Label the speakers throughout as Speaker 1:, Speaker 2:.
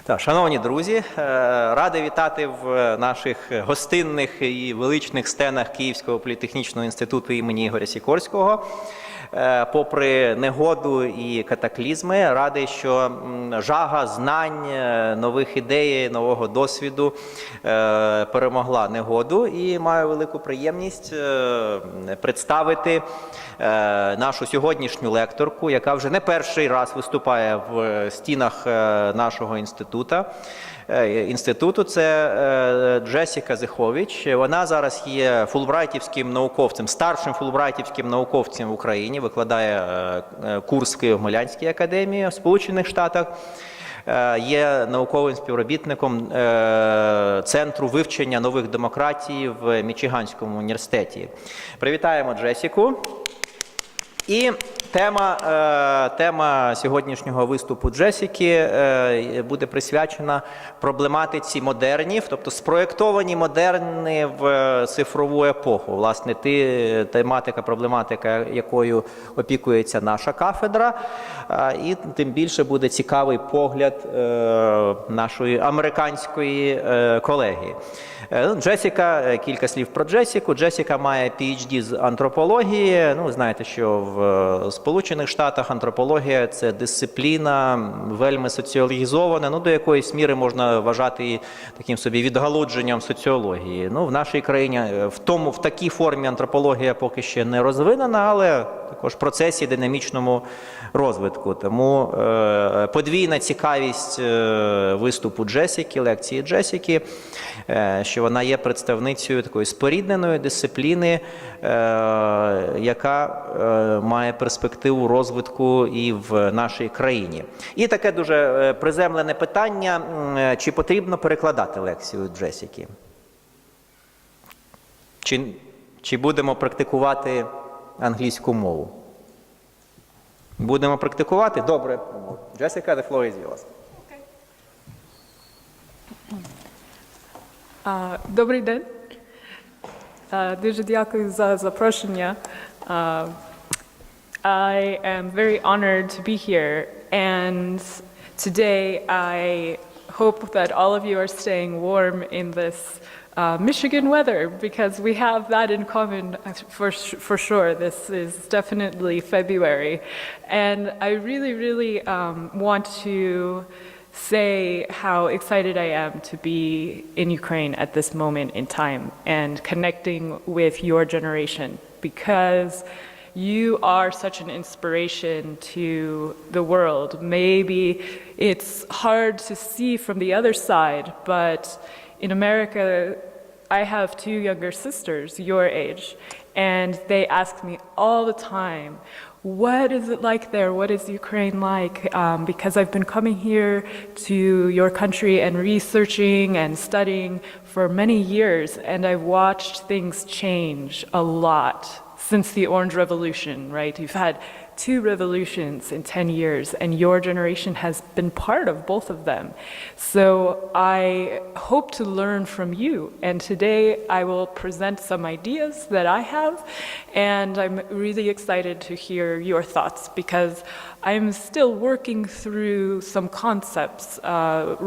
Speaker 1: Так, шановні друзі, радий вітати в наших гостинних і величних стенах Київського політехнічного інституту імені Ігоря Сікорського. Попри негоду і катаклізми, радий, що жага знань, нових ідей, нового досвіду перемогла негоду, і маю велику приємність представити нашу сьогоднішню лекторку, яка вже не перший раз виступає в стінах нашого інституту. Це Джесіка Зиховіч. Вона зараз є фулбрайтівським науковцем, старшим фулбрайтівським науковцем в Україні, викладає курс в Києво-Могилянській академії в Сполучених Штатах. Є науковим співробітником Центру вивчення нових демократій в Мічиганському університеті. Привітаємо Джесіку. І тема сьогоднішнього виступу Джесіки буде присвячена проблематиці модернів, тобто спроектовані модерни в цифрову епоху. Власне, проблематика, якою опікується наша кафедра, і тим більше буде цікавий погляд нашої американської колеги. Джесіка, кілька слів про Джесіку. Джесіка має PhD з антропології. Ви знаєте, що в Сполучених Штатах антропологія – це дисципліна вельми соціологізована, до якоїсь міри можна вважати її таким собі відгалудженням соціології. В нашій країні в такій формі антропологія поки ще не розвинена, але також в процесі динамічному розвитку. Тому подвійна цікавість виступу Джесіки, лекції Джесіки, що вона є представницею такої спорідненої дисципліни, яка має перспективу розвитку і в нашій країні. І таке дуже приземлене питання, чи потрібно перекладати лекцію Джесіки? Чи будемо практикувати англійську мову? Будемо практикувати? Добре. Джесіка, the floor is yours.
Speaker 2: Добрий день. Дуже дякую за запрошення. I am very honored to be here, and today I hope that all of you are staying warm in this Michigan weather, because we have that in common for sure. This is definitely February, and I really want to say how excited I am to be in Ukraine at this moment in time and connecting with your generation, because you are such an inspiration to the world. Maybe it's hard to see from the other side, but in America, I have two younger sisters your age, and they ask me all the time, what is it like there? What is Ukraine like? Because I've been coming here to your country and researching and studying for many years, and I've watched things change a lot since the Orange Revolution, right? You've had 2 revolutions in 10 years, and your generation has been part of both of them. So I hope to learn from you, and today I will present some ideas that I have, and I'm really excited to hear your thoughts, because I'm still working through some concepts.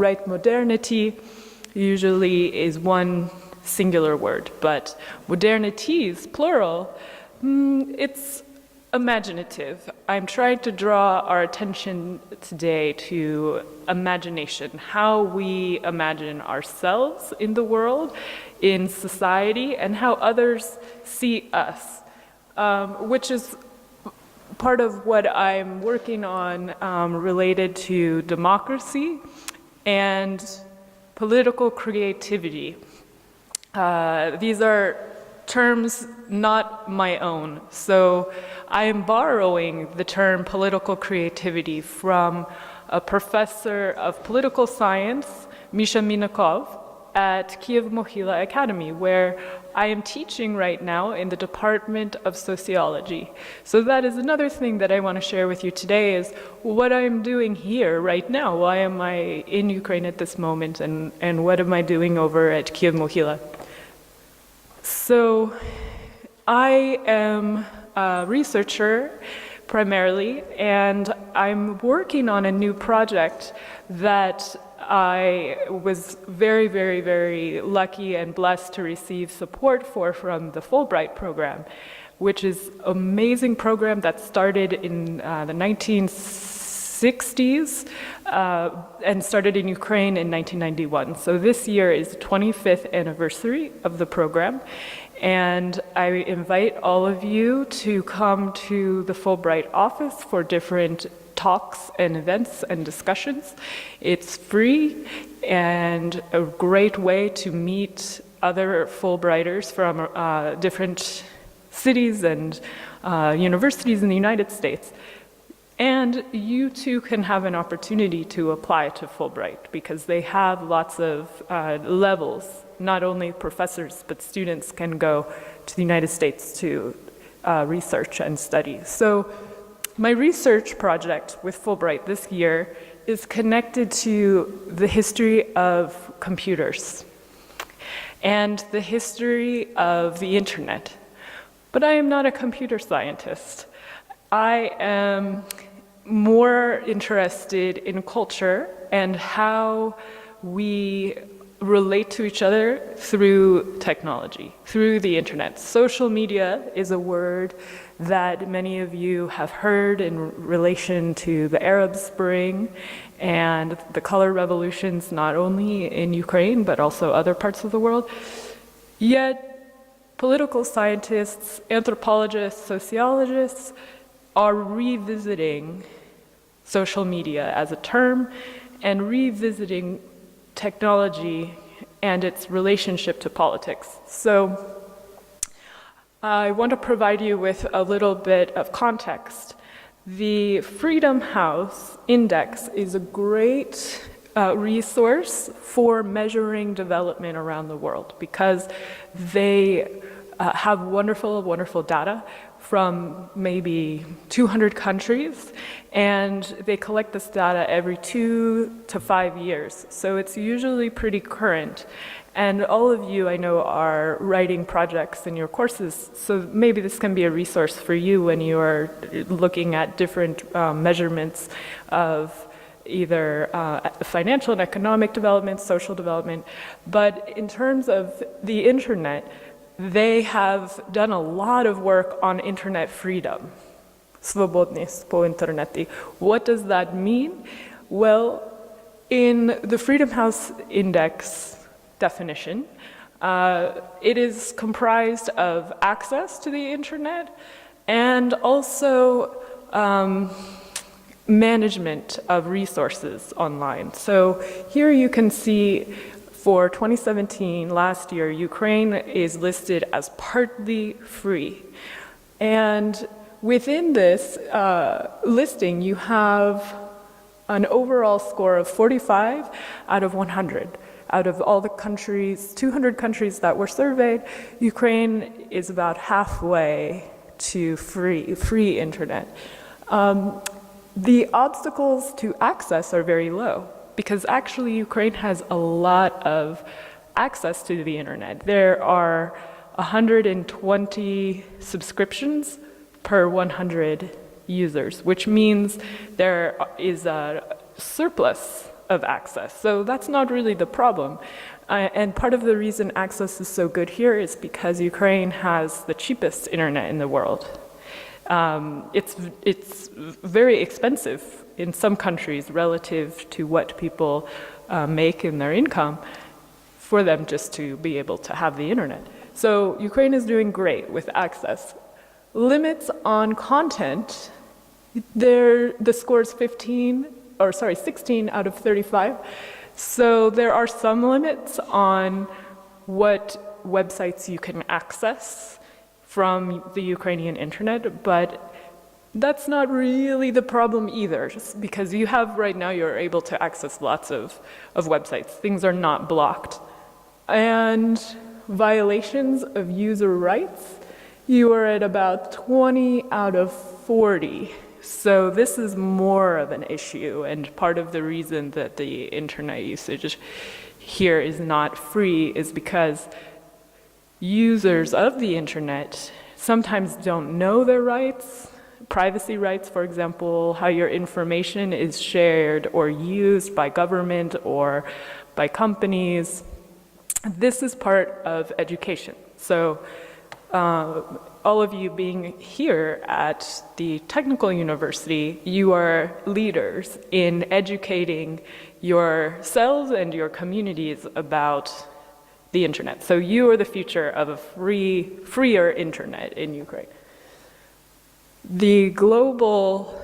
Speaker 2: Right, modernity usually is one singular word, but modernities, plural, it's imaginative. I'm trying to draw our attention today to imagination, how we imagine ourselves in the world, in society, and how others see us, which is part of what I'm working on related to democracy and political creativity. These are terms not my own. So I am borrowing the term political creativity from a professor of political science, Misha Minakov, at Kyiv-Mohyla Academy, where I am teaching right now in the Department of Sociology. So that is another thing that I want to share with you today, is what I am doing here right now. Why am I in Ukraine at this moment, and what am I doing over at Kyiv-Mohyla? So I am a researcher primarily, and I'm working on a new project that I was very, very, very lucky and blessed to receive support for from the Fulbright program, which is an amazing program that started in the 1960s and started in Ukraine in 1991. So this year is the 25th anniversary of the program. And I invite all of you to come to the Fulbright office for different talks and events and discussions. It's free and a great way to meet other Fulbrighters from different cities and universities in the United States. And you too can have an opportunity to apply to Fulbright because they have lots of levels. Not only professors, but students can go to the United States to research and study. So my research project with Fulbright this year is connected to the history of computers and the history of the internet. But I am not a computer scientist. I am more interested in culture and how we relate to each other through technology, through the internet. Social media is a word that many of you have heard in relation to the Arab Spring and the color revolutions, not only in Ukraine, but also other parts of the world. Yet, political scientists, anthropologists, sociologists are revisiting social media as a term and revisiting technology and its relationship to politics. So I want to provide you with a little bit of context. The Freedom House Index is a great resource for measuring development around the world because they have wonderful, wonderful data from maybe 200 countries, and they collect this data every 2 to 5 years. So it's usually pretty current. And all of you, I know, are writing projects in your courses, so maybe this can be a resource for you when you are looking at different measurements of either financial and economic development, social development. But in terms of the internet, they have done a lot of work on internet freedom. Свободність по інтернеті. What does that mean? Well, in the Freedom House Index definition, it is comprised of access to the internet and also management of resources online. So here you can see for 2017, last year, Ukraine is listed as partly free. And within this listing, you have an overall score of 45 out of 100. Out of all the countries, 200 countries that were surveyed, Ukraine is about halfway to free internet. The obstacles to access are very low, because actually Ukraine has a lot of access to the internet. There are 120 subscriptions per 100 users, which means there is a surplus of access. So that's not really the problem. And part of the reason access is so good here is because Ukraine has the cheapest internet in the world. It's very expensive in some countries relative to what people make in their income for them just to be able to have the internet. So Ukraine is doing great with access. Limits on content, the score is 16 out of 35. So there are some limits on what websites you can access from the Ukrainian internet, but that's not really the problem either, just because you have right now, you're able to access lots of websites. Things are not blocked. And violations of user rights, you are at about 20 out of 40. So this is more of an issue, and part of the reason that the internet usage here is not free is because users of the internet sometimes don't know their rights, privacy rights, for example, how your information is shared or used by government or by companies. This is part of education. So all of you being here at the technical university, you are leaders in educating yourselves and your communities about the internet. So you are the future of a freer internet in Ukraine. The global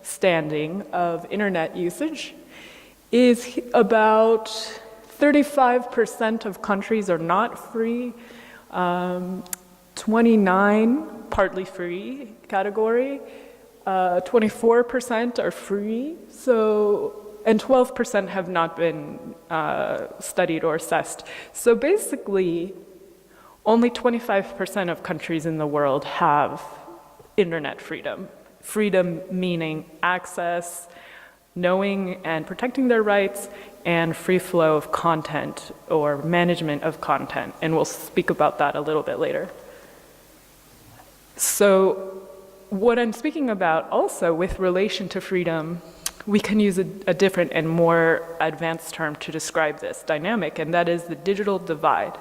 Speaker 2: standing of internet usage is about 35% of countries are not free, 29 partly free category, 24% are free, and 12% have not been studied or assessed. So basically, only 25% of countries in the world have internet freedom. Freedom meaning access, knowing and protecting their rights, and free flow of content or management of content. And we'll speak about that a little bit later. So what I'm speaking about also with relation to freedom, we can use a different and more advanced term to describe this dynamic, and that is the digital divide.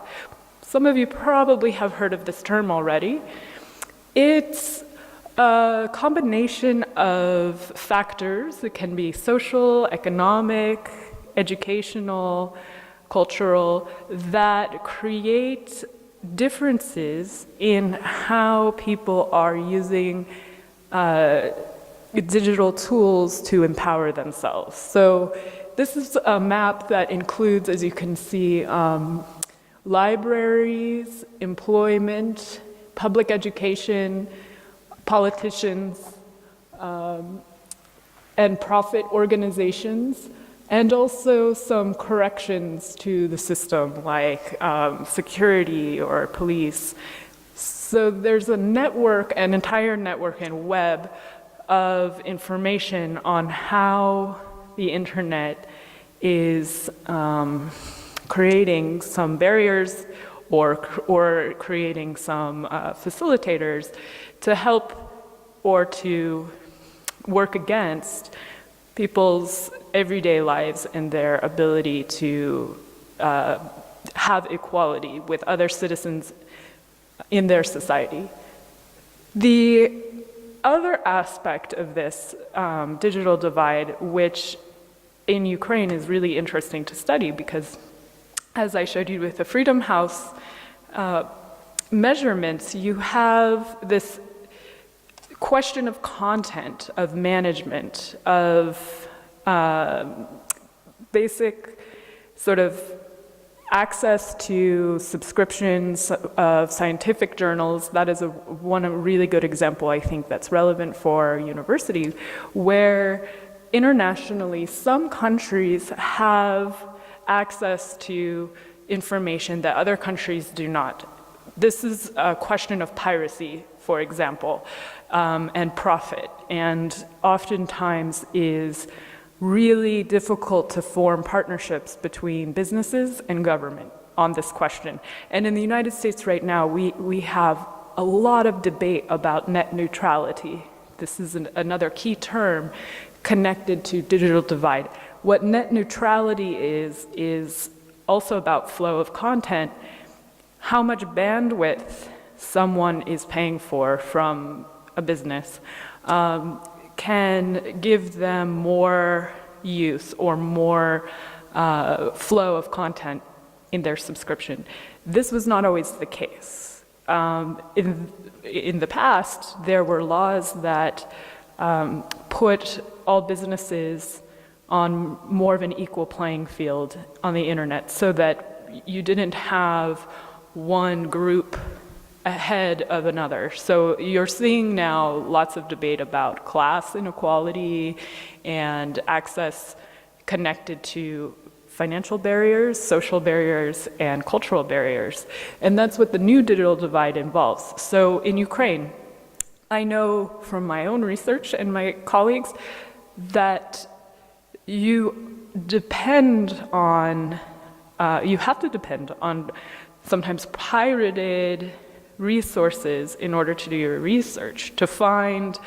Speaker 2: Some of you probably have heard of this term already. It's a combination of factors. It can be social, economic, educational, cultural, that create differences in how people are using digital tools to empower themselves. So this is a map that includes, as you can see, libraries, employment, public education, politicians, and profit organizations, and also some corrections to the system, like security or police. So there's a network, an entire network and web of information on how the internet is creating some barriers or creating some facilitators to help or to work against people's everyday lives and their ability to have equality with other citizens in their society. The other aspect of this digital divide, which in Ukraine is really interesting to study, because as I showed you with the Freedom House measurements, you have this question of content, of management, of basic sort of access to subscriptions of scientific journals. That is one really good example, I think, that's relevant for our university, where internationally some countries have access to information that other countries do not. This is a question of piracy, for example, and profit, and oftentimes is really difficult to form partnerships between businesses and government on this question. And in the United States right now, we have a lot of debate about net neutrality. This is another key term connected to digital divide. What net neutrality is also about flow of content, how much bandwidth someone is paying for from a business can give them more use or more flow of content in their subscription. This was not always the case. In the past, there were laws that put all businesses on more of an equal playing field on the internet, so that you didn't have one group ahead of another. So you're seeing now lots of debate about class inequality and access connected to financial barriers, social barriers, and cultural barriers. And that's what the new digital divide involves. So in Ukraine, I know from my own research and my colleagues that you have to depend on sometimes pirated resources in order to do your research, to find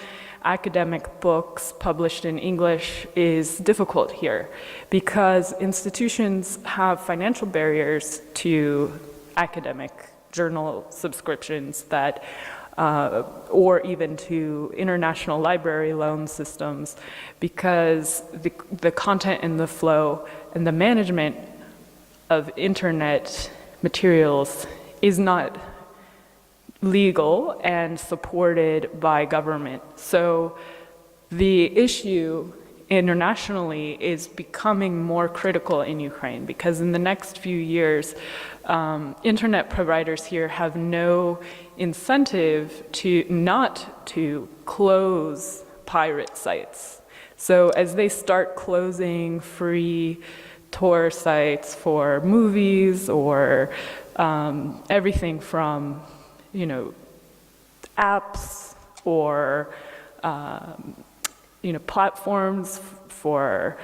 Speaker 2: academic books published in English is difficult here because institutions have financial barriers to academic journal subscriptions that or even to international library loan systems, because the content and the flow and the management of internet materials is not legal and supported by government. So the issue internationally is becoming more critical in Ukraine, because in the next few years, internet providers here have no incentive not to close pirate sites. So as they start closing free Tor sites for movies or everything from, apps or platforms for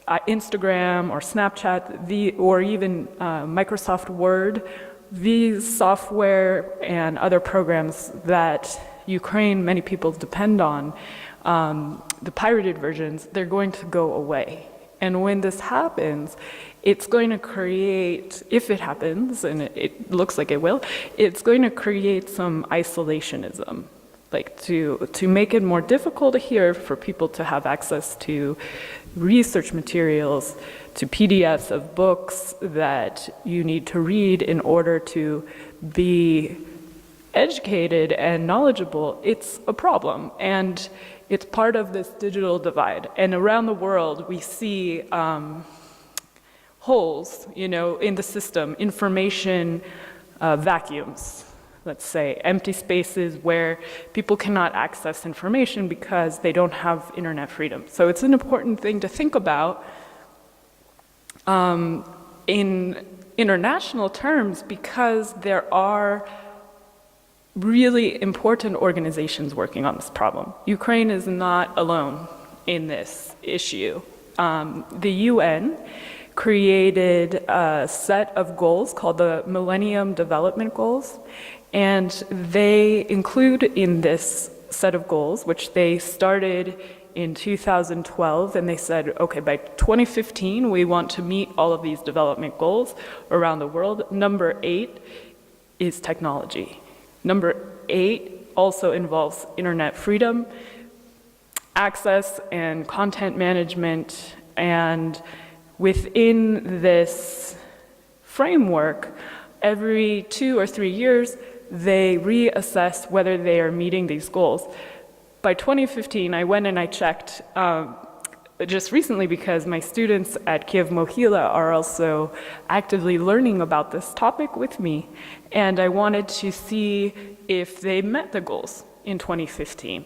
Speaker 2: Instagram or Snapchat, or even Microsoft Word, these software and other programs that Ukraine, many people depend on, the pirated versions, they're going to go away. And when this happens, it's going to create, if it happens, and it looks like it will, it's going to create some isolationism, like to make it more difficult here for people to have access to research materials, to PDFs of books that you need to read in order to be educated and knowledgeable. It's a problem, and it's part of this digital divide. And around the world, we see holes, in the system, information vacuums, let's say, empty spaces where people cannot access information because they don't have internet freedom. So it's an important thing to think about in international terms, because there are really important organizations working on this problem. Ukraine is not alone in this issue. The UN created a set of goals called the Millennium Development Goals, and they include in this set of goals, which they started in 2012, and they said, okay, by 2015, we want to meet all of these development goals around the world. Number 8 is technology. Number 8 also involves internet freedom, access and content management, and within this framework, every 2 or 3 years, they reassess whether they are meeting these goals. By 2015, I went and I checked just recently, because my students at Kiev Mohila are also actively learning about this topic with me, and I wanted to see if they met the goals in 2015,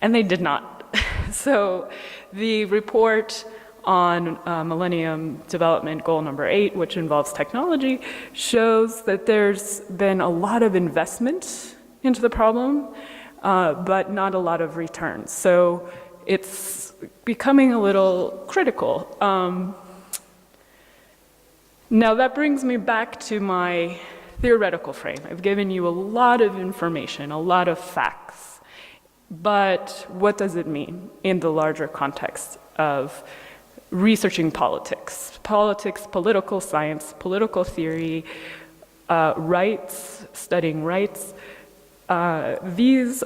Speaker 2: and they did not. So the report on Millennium Development Goal number 8, which involves technology, shows that there's been a lot of investment into the problem, but not a lot of returns. So it's becoming a little critical. Now that brings me back to my theoretical frame. I've given you a lot of information, a lot of facts, but what does it mean in the larger context of researching politics? Politics, political science, political theory, rights, studying rights, these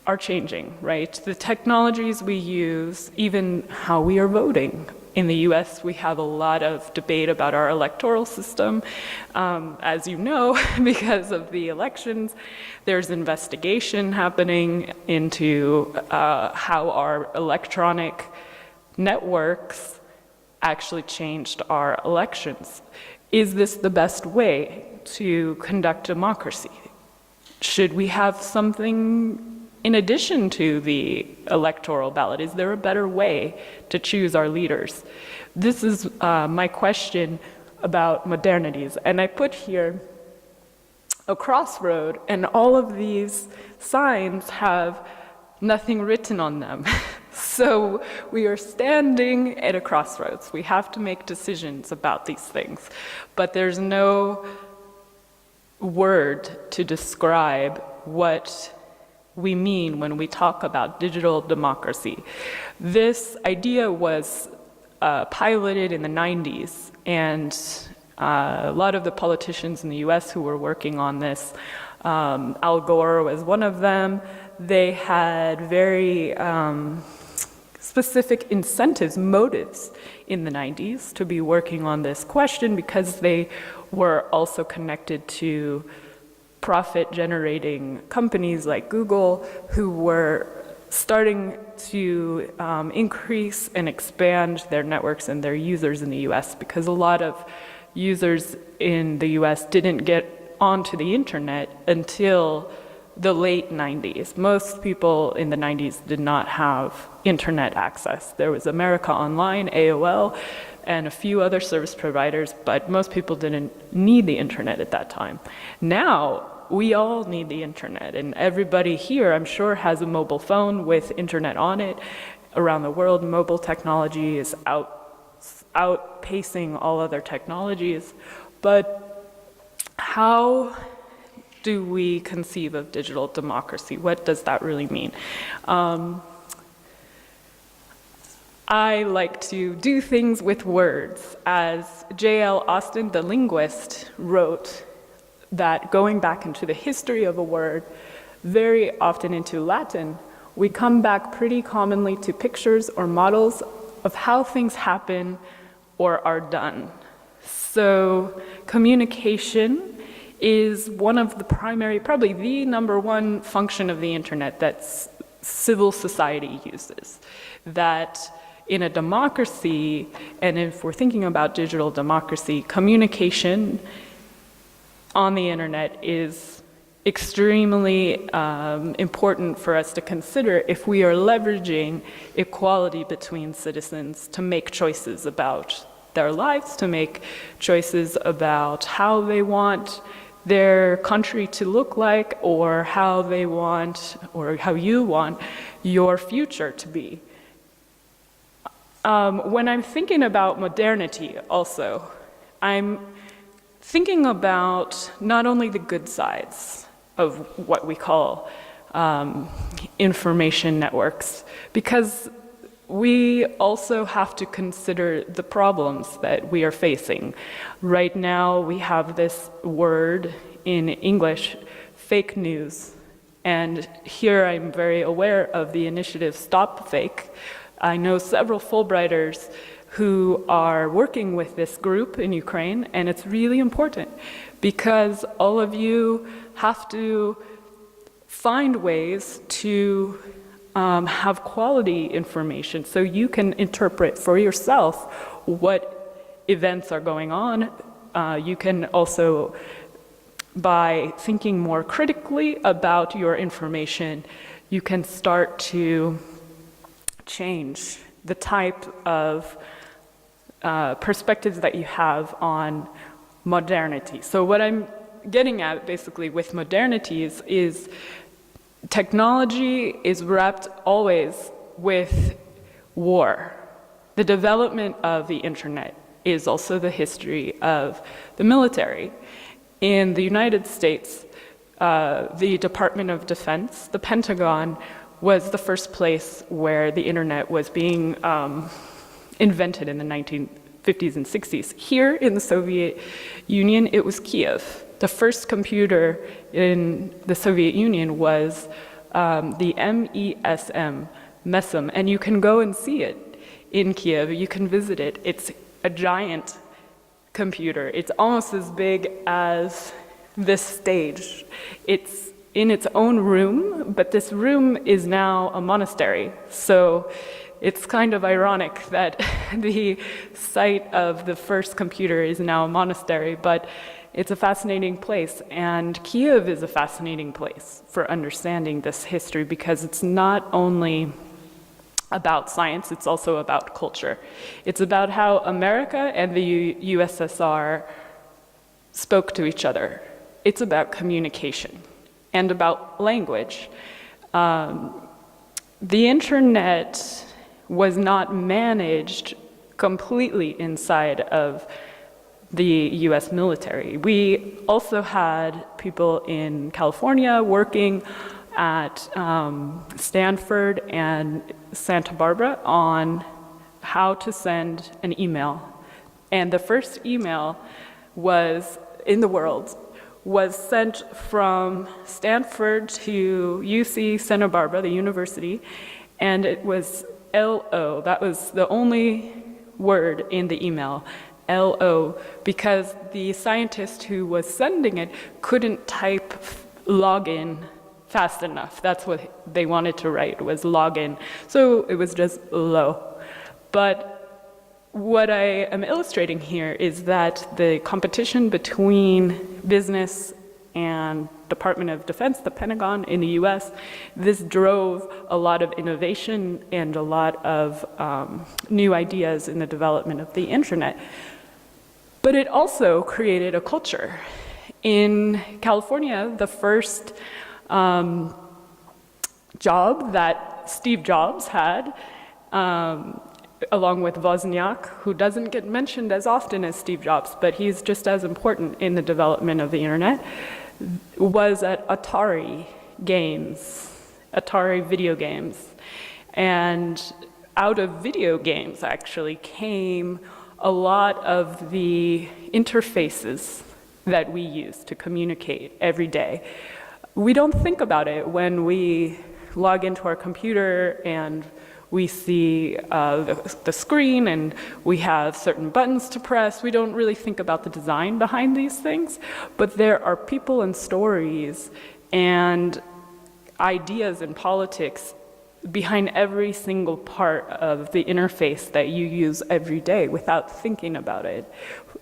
Speaker 2: are changing, right? The technologies we use, even how we are voting. In the US, we have a lot of debate about our electoral system. As you know, because of the elections, there's investigation happening into how our electronic networks actually changed our elections. Is this the best way to conduct democracy? Should we have something in addition to the electoral ballot? Is there a better way to choose our leaders? This is my question about modernities. And I put here a crossroad, and all of these signs have nothing written on them. So we are standing at a crossroads. We have to make decisions about these things. But there's no word to describe what we mean when we talk about digital democracy. This idea was piloted in the 90s, and a lot of the politicians in the US who were working on this, Al Gore was one of them, they had very specific incentives, motives in the 90s to be working on this question, because they were also connected to profit-generating companies like Google, who were starting to increase and expand their networks and their users in the US, because a lot of users in the US didn't get onto the internet until the late 90s. Most people in the 90s did not have internet access. There was America Online, AOL, and a few other service providers, but most people didn't need the internet at that time. Now, we all need the internet, and everybody here, I'm sure, has a mobile phone with internet on it. Around the world, mobile technology is outpacing all other technologies. But how do we conceive of digital democracy? What does that really mean? I like to do things with words. As J.L. Austin, the linguist, wrote, that going back into the history of a word, very often into Latin, we come back pretty commonly to pictures or models of how things happen or are done. So communication is one of the primary, probably the number one function of the internet that civil society uses. That in a democracy, and if we're thinking about digital democracy, communication on the internet is extremely important for us to consider if we are leveraging equality between citizens to make choices about their lives, to make choices about how they want their country to look like, or how they want, or how you want your future to be. When I'm thinking about modernity also, I'm thinking about not only the good sides of what we call information networks, because we also have to consider the problems that we are facing. Right now, we have this word in English, fake news, and here I'm very aware of the initiative Stop Fake. I know several Fulbrighters who are working with this group in Ukraine, and it's really important because all of you have to find ways to have quality information so you can interpret for yourself what events are going on. You can also, by thinking more critically about your information, you can start to change the type of perspectives that you have on modernity. So what I'm getting at basically with modernity is technology is wrapped always with war. The development of the internet is also the history of the military. In the United States, the Department of Defense, the Pentagon, was the first place where the internet was being invented in the 1950s and 60s. Here in the Soviet Union, it was Kiev. The first computer in the Soviet Union was the MESM, and you can go and see it in Kiev. You can visit it. It's a giant computer. It's almost as big as this stage. It's in its own room, but this room is now a monastery. So it's kind of ironic that the site of the first computer is now a monastery, but it's a fascinating place. And Kiev is a fascinating place for understanding this history because it's not only about science, it's also about culture. It's about how America and the USSR spoke to each other. It's about communication and about language. The internet was not managed completely inside of the US military. We also had people in California working at Stanford and Santa Barbara on how to send an email. And the first email was, in the world, was sent from Stanford to UC Santa Barbara, the university, and it was LO. That was the only word in the email, LO, because the scientist who was sending it couldn't type login fast enough. That's what they wanted to write, was login. So it was just low. But what I am illustrating here is that the competition between business and Department of Defense, the Pentagon in the US, this drove a lot of innovation and a lot of new ideas in the development of the internet. But it also created a culture. In California, the first job that Steve Jobs had, along with Wozniak, who doesn't get mentioned as often as Steve Jobs, but he's just as important in the development of the internet, was at Atari games, Atari video games. And out of video games, actually, came a lot of the interfaces that we use to communicate every day. We don't think about it when we log into our computer and we see the screen and we have certain buttons to press. We don't really think about the design behind these things, but there are people and stories and ideas and politics behind every single part of the interface that you use every day without thinking about it.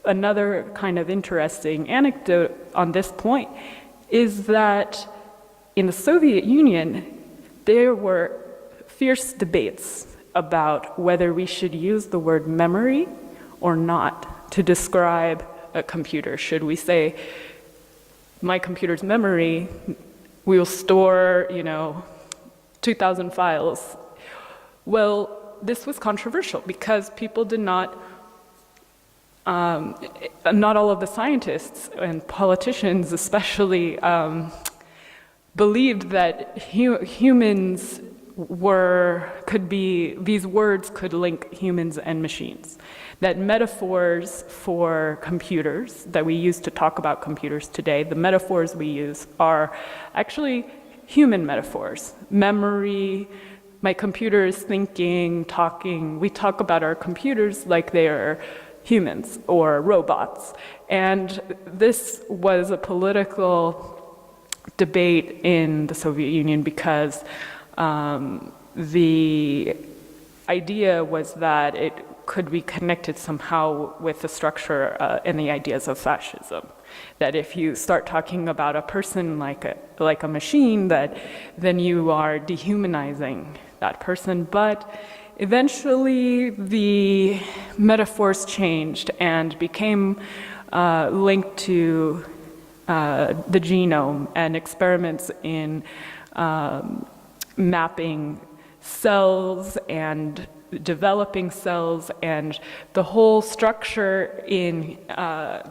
Speaker 2: Another kind of interesting anecdote on this point is that in the Soviet Union, there were fierce debates about whether we should use the word memory or not to describe a computer. Should we say, my computer's memory, we will store, 2,000 files. Well, this was controversial because people did not all of the scientists and politicians especially believed that humans these words could link humans and machines. That metaphors for computers that we use to talk about computers today, the metaphors we use are actually human metaphors. Memory, my computer is thinking, talking. We talk about our computers like they are humans or robots. And this was a political debate in the Soviet Union because the idea was that it could be connected somehow with the structure and the ideas of fascism. That if you start talking about a person like a machine, that then you are dehumanizing that person. But eventually the metaphors changed and became linked to the genome and experiments in mapping cells and developing cells, and the whole structure in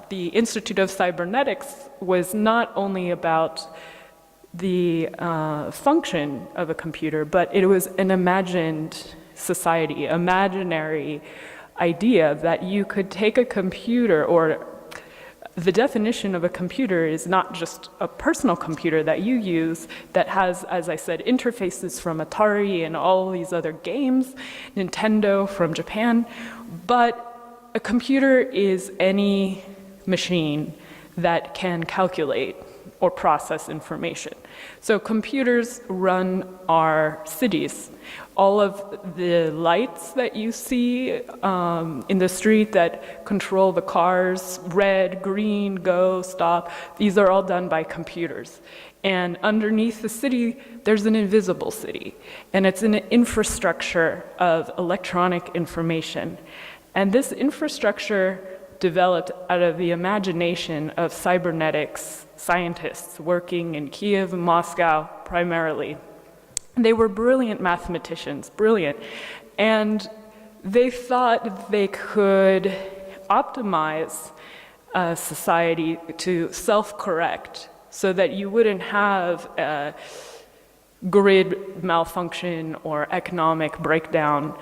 Speaker 2: the Institute of Cybernetics was not only about the function of a computer, but it was an imagined society, imaginary idea that you could take a computer, or the definition of a computer is not just a personal computer that you use that has, as I said, interfaces from Atari and all these other games, Nintendo from Japan, but a computer is any machine that can calculate or process information. So computers run our cities. All of the lights that you see in the street that control the cars, red, green, go, stop, these are all done by computers. And underneath the city, there's an invisible city. And it's an infrastructure of electronic information. And this infrastructure developed out of the imagination of cybernetics scientists working in Kiev and Moscow primarily. They were brilliant mathematicians, brilliant. And they thought they could optimize a society to self-correct so that you wouldn't have grid malfunction or economic breakdown.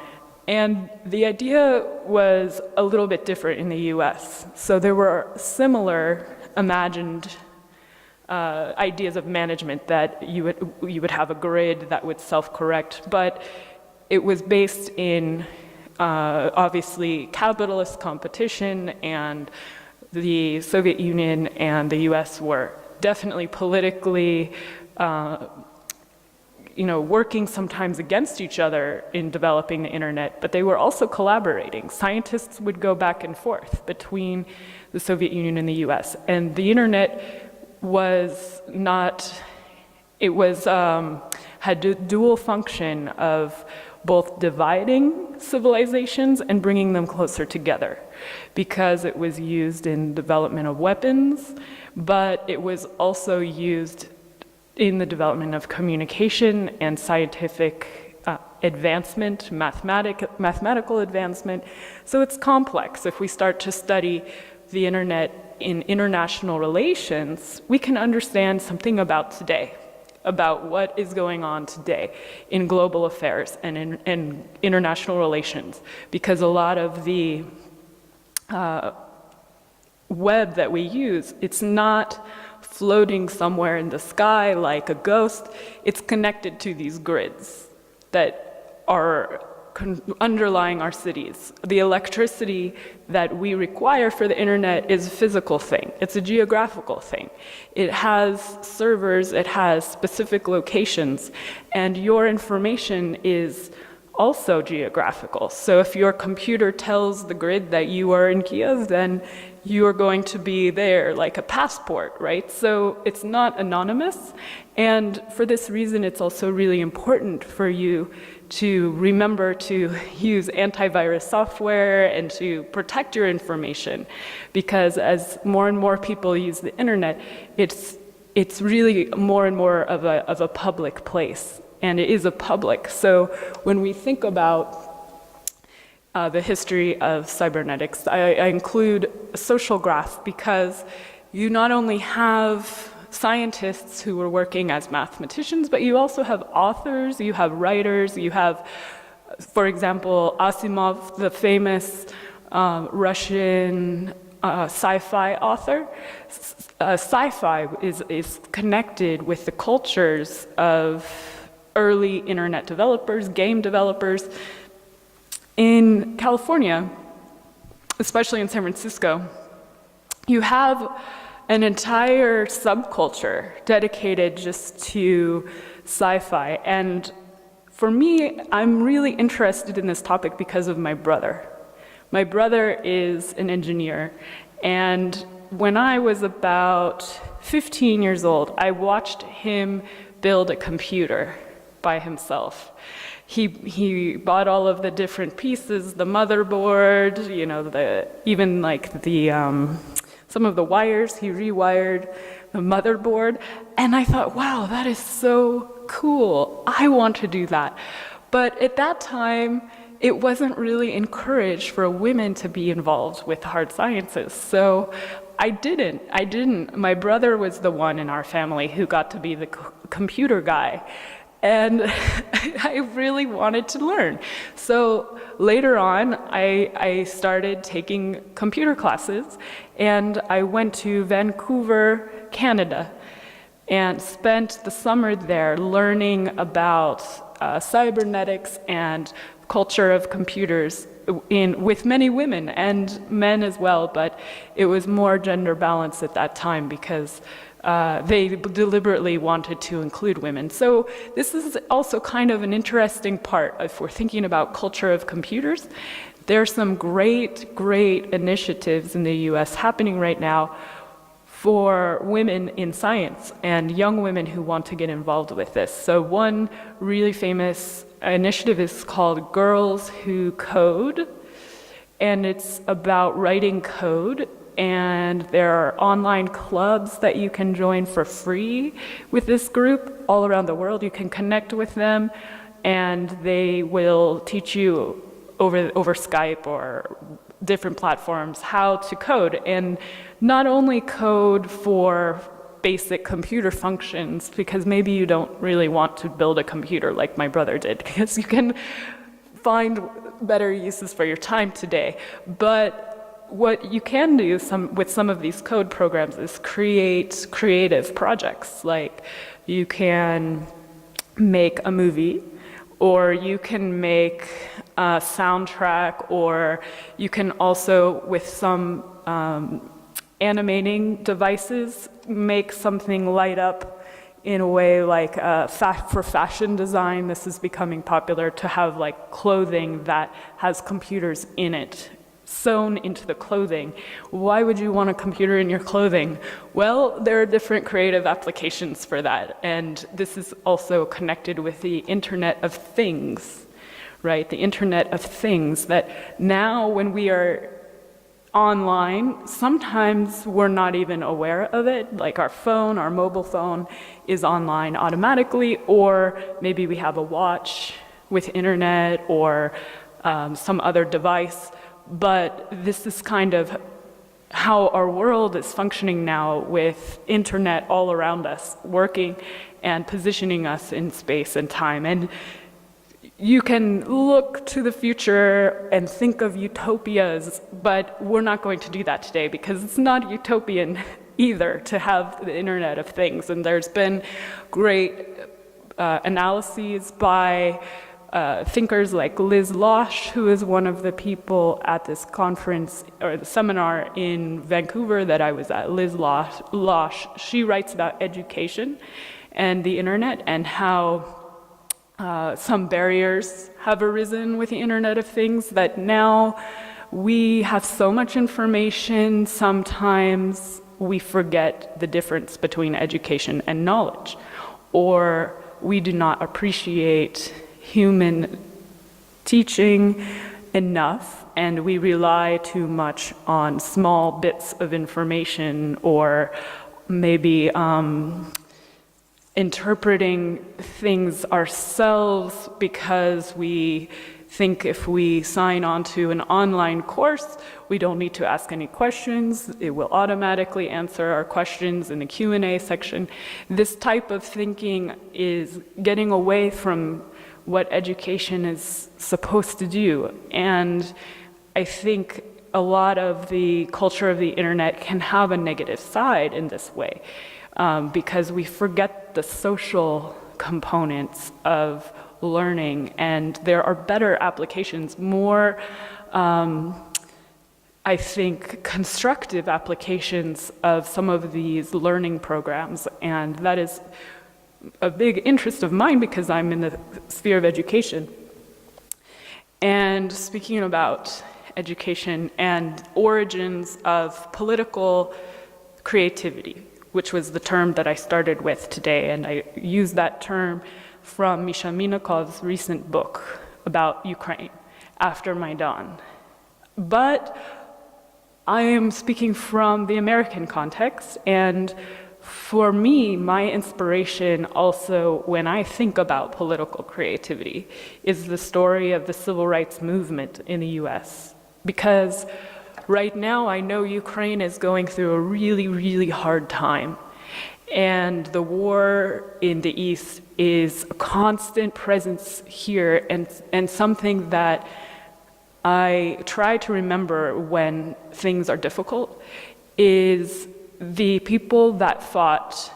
Speaker 2: And the idea was a little bit different in the US. So there were similar imagined ideas of management that you would have a grid that would self-correct, but it was based in obviously capitalist competition, and the Soviet Union and the US were definitely politically working sometimes against each other in developing the internet, but they were also collaborating. Scientists would go back and forth between the Soviet Union and the US, and the internet was had a dual function of both dividing civilizations and bringing them closer together, because it was used in development of weapons, but it was also used in the development of communication and scientific advancement, mathematical advancement. So it's complex. If we start to study the internet in international relations, we can understand something about today, about what is going on today in global affairs and in international relations, because a lot of the web that we use, it's not floating somewhere in the sky like a ghost. It's connected to these grids that are underlying our cities. The electricity that we require for the internet is a physical thing. It's a geographical thing. It has servers, it has specific locations, and your information is also geographical. So if your computer tells the grid that you are in Kiev, then you are going to be there like a passport, right? So it's not anonymous, and for this reason it's also really important for you to remember to use antivirus software and to protect your information, because as more and more people use the internet, it's really more and more of a public place, and it is a public. So when we think about the history of cybernetics, I include a social graph, because you not only have scientists who were working as mathematicians, but you also have authors, you have writers, you have, for example, Asimov, the famous Russian sci-fi author. Sci-fi is connected with the cultures of early internet developers, game developers. In California, especially in San Francisco, you have an entire subculture dedicated just to sci-fi. And for me, I'm really interested in this topic because of my brother. My brother is an engineer, and when I was about 15 years old, I watched him build a computer by himself. He bought all of the different pieces, the motherboard, some of the wires, he rewired the motherboard, and I thought, wow, that is so cool. I want to do that. But at that time, it wasn't really encouraged for women to be involved with hard sciences. So I didn't. My brother was the one in our family who got to be the computer guy. And I really wanted to learn. So later on, I started taking computer classes, and I went to Vancouver, Canada, and spent the summer there learning about cybernetics and culture of computers with many women and men as well, but it was more gender balanced at that time because they deliberately wanted to include women. So this is also kind of an interesting part if we're thinking about culture of computers. There are some great initiatives in the US happening right now for women in science and young women who want to get involved with this. So one really famous initiative is called Girls Who Code, and it's about writing code. And there are online clubs that you can join for free with this group all around the world. You can connect with them, and they will teach you over Skype or different platforms how to code. And not only code for basic computer functions, because maybe you don't really want to build a computer like my brother did, because you can find better uses for your time today. But what you can do with some of these code programs is create creative projects. Like you can make a movie, or you can make a soundtrack, or you can also, with some animating devices, make something light up in a way like for fashion design. This is becoming popular, to have like clothing that has computers in it, sewn into the clothing. Why would you want a computer in your clothing? Well, there are different creative applications for that. And this is also connected with the Internet of Things, right? The Internet of Things, that now when we are online, sometimes we're not even aware of it. Like our phone, our mobile phone is online automatically, or maybe we have a watch with internet or some other device. But this is kind of how our world is functioning now, with internet all around us, working and positioning us in space and time. And you can look to the future and think of utopias, but we're not going to do that today, because it's not utopian either to have the Internet of Things. And there's been great analyses by thinkers like Liz Losh, who is one of the people at this conference or the seminar in Vancouver that I was at. Liz Losh, she writes about education and the internet, and how some barriers have arisen with the Internet of Things, that now we have so much information, sometimes we forget the difference between education and knowledge, or we do not appreciate human teaching enough, and we rely too much on small bits of information, or maybe interpreting things ourselves, because we think if we sign on to an online course, we don't need to ask any questions. It will automatically answer our questions in the Q&A section. This type of thinking is getting away from what education is supposed to do. And I think a lot of the culture of the internet can have a negative side in this way, because we forget the social components of learning, and there are better applications, more, I think, constructive applications of some of these learning programs. And that is a big interest of mine, because I'm in the sphere of education. And speaking about education and origins of political creativity, which was the term that I started with today, and I used that term from Misha Minakov's recent book about Ukraine, After Maidan. But I am speaking from the American context, and for me, my inspiration also when I think about political creativity is the story of the civil rights movement in the US. Because right now I know Ukraine is going through a really, really hard time. And the war in the East is a constant presence here, and something that I try to remember when things are difficult is the people that fought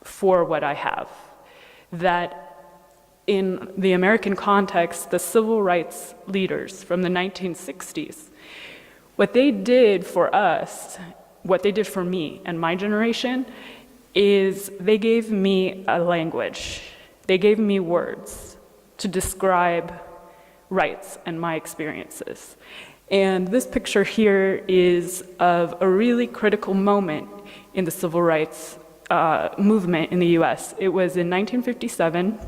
Speaker 2: for what I have. That in the American context, the civil rights leaders from the 1960s, what they did for us, what they did for me and my generation, is they gave me a language. They gave me words to describe rights and my experiences. And this picture here is of a really critical moment in the civil rights movement in the US. It was in 1957.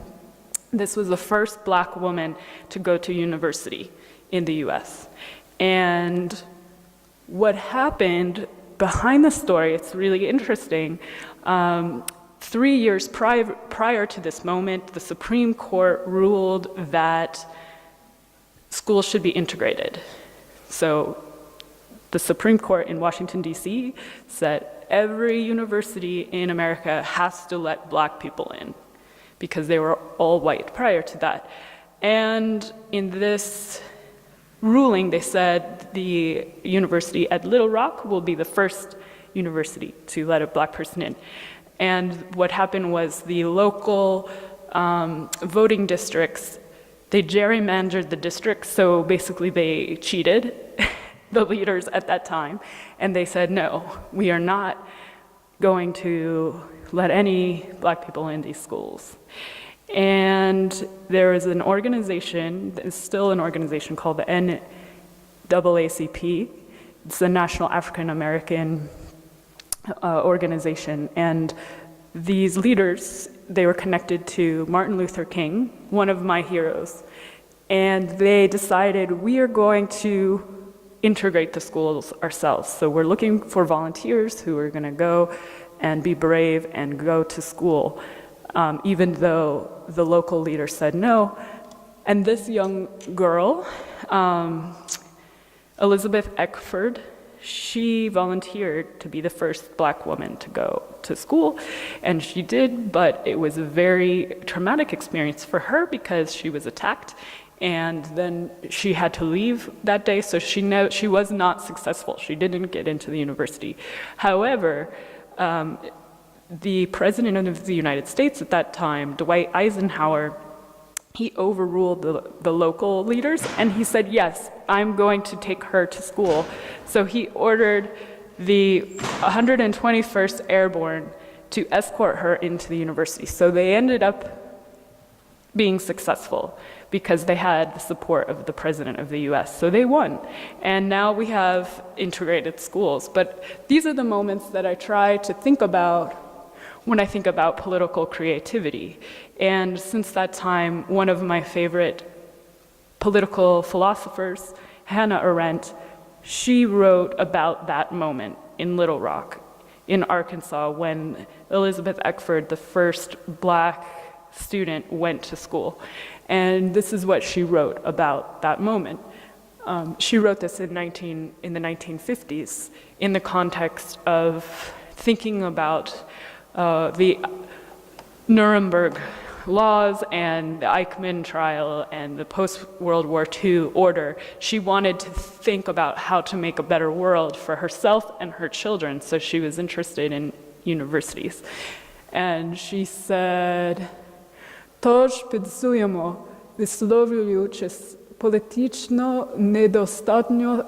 Speaker 2: This was the first Black woman to go to university in the US. And what happened behind the story, it's really interesting. 3 years prior to this moment, the Supreme Court ruled that schools should be integrated. So the Supreme Court in Washington, D.C. said every university in America has to let black people in, because they were all white prior to that. And in this ruling, they said the university at Little Rock will be the first university to let a black person in. And what happened was the local voting districts, they gerrymandered the districts, so basically they cheated the leaders at that time, and they said, no, we are not going to let any black people in these schools. And there is an organization, it's still an organization called the NAACP. It's the National African American organization, and these leaders, they were connected to Martin Luther King, one of my heroes, and they decided we are going to integrate the schools ourselves. So we're looking for volunteers who are going to go and be brave and go to school, even though the local leader said no. And this young girl, Elizabeth Eckford, she volunteered to be the first black woman to go to school, and she did, but it was a very traumatic experience for her because she was attacked, and then she had to leave that day, so she was not successful. She didn't get into the university. However, the President of the United States at that time, Dwight Eisenhower, he overruled the local leaders, and he said, yes, I'm going to take her to school. So he ordered the 121st Airborne to escort her into the university. So they ended up being successful because they had the support of the President of the US. So they won. And now we have integrated schools. But these are the moments that I try to think about when I think about political creativity. And since that time, one of my favorite political philosophers, Hannah Arendt, she wrote about that moment in Little Rock, in Arkansas, when Elizabeth Eckford, the first black student, went to school. And this is what she wrote about that moment. She wrote this in the 1950s in the context of thinking about the Nuremberg laws and the Eichmann trial and the post-World War II order. She wanted to think about how to make a better world for herself and her children, so she was interested in universities. And she said, "Тож підсуємо, висловлюючись політично, недостатньо